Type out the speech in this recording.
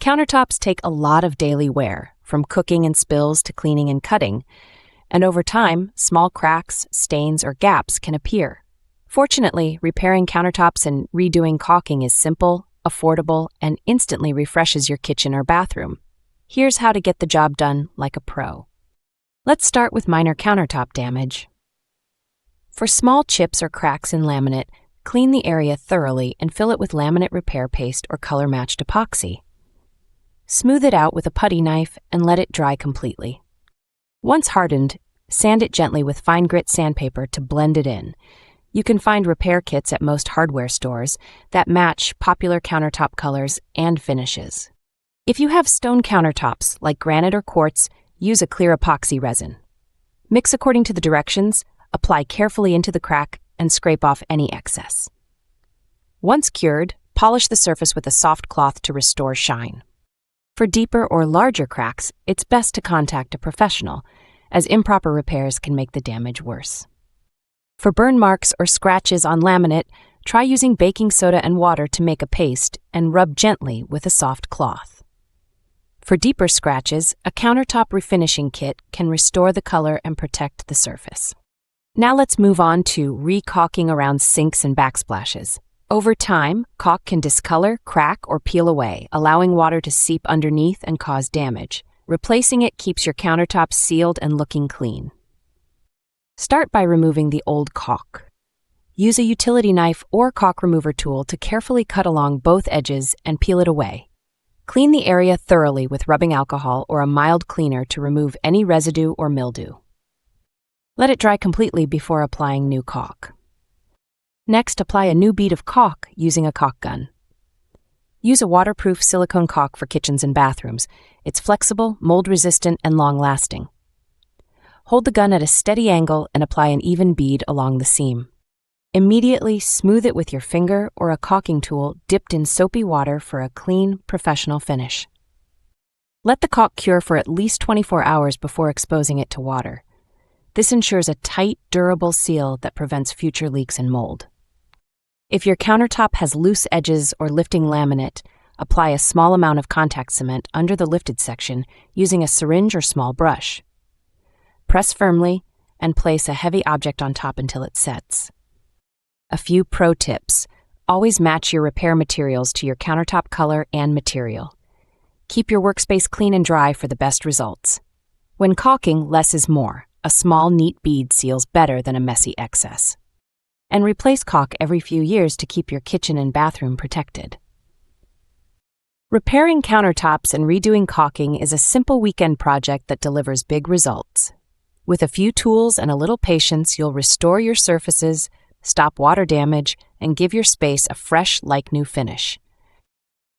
Countertops take a lot of daily wear, from cooking and spills to cleaning and cutting, and over time, small cracks, stains, or gaps can appear. Fortunately, repairing countertops and redoing caulking is simple, affordable, and instantly refreshes your kitchen or bathroom. Here's how to get the job done like a pro. Let's start with minor countertop damage. For small chips or cracks in laminate, clean the area thoroughly and fill it with laminate repair paste or color-matched epoxy. Smooth it out with a putty knife and let it dry completely. Once hardened, sand it gently with fine grit sandpaper to blend it in. You can find repair kits at most hardware stores that match popular countertop colors and finishes. If you have stone countertops, like granite or quartz, use a clear epoxy resin. Mix according to the directions, apply carefully into the crack, and scrape off any excess. Once cured, polish the surface with a soft cloth to restore shine. For deeper or larger cracks, it's best to contact a professional, as improper repairs can make the damage worse. For burn marks or scratches on laminate, try using baking soda and water to make a paste and rub gently with a soft cloth. For deeper scratches, a countertop refinishing kit can restore the color and protect the surface. Now let's move on to re-caulking around sinks and backsplashes. Over time, caulk can discolor, crack, or peel away, allowing water to seep underneath and cause damage. Replacing it keeps your countertops sealed and looking clean. Start by removing the old caulk. Use a utility knife or caulk remover tool to carefully cut along both edges and peel it away. Clean the area thoroughly with rubbing alcohol or a mild cleaner to remove any residue or mildew. Let it dry completely before applying new caulk. Next, apply a new bead of caulk using a caulk gun. Use a waterproof silicone caulk for kitchens and bathrooms. It's flexible, mold-resistant, and long-lasting. Hold the gun at a steady angle and apply an even bead along the seam. Immediately smooth it with your finger or a caulking tool dipped in soapy water for a clean, professional finish. Let the caulk cure for at least 24 hours before exposing it to water. This ensures a tight, durable seal that prevents future leaks and mold. If your countertop has loose edges or lifting laminate, apply a small amount of contact cement under the lifted section using a syringe or small brush. Press firmly and place a heavy object on top until it sets. A few pro tips. Always match your repair materials to your countertop color and material. Keep your workspace clean and dry for the best results. When caulking, less is more. A small, neat bead seals better than a messy excess. And replace caulk every few years to keep your kitchen and bathroom protected. Repairing countertops and redoing caulking is a simple weekend project that delivers big results. With a few tools and a little patience, you'll restore your surfaces, stop water damage, and give your space a fresh, like-new finish.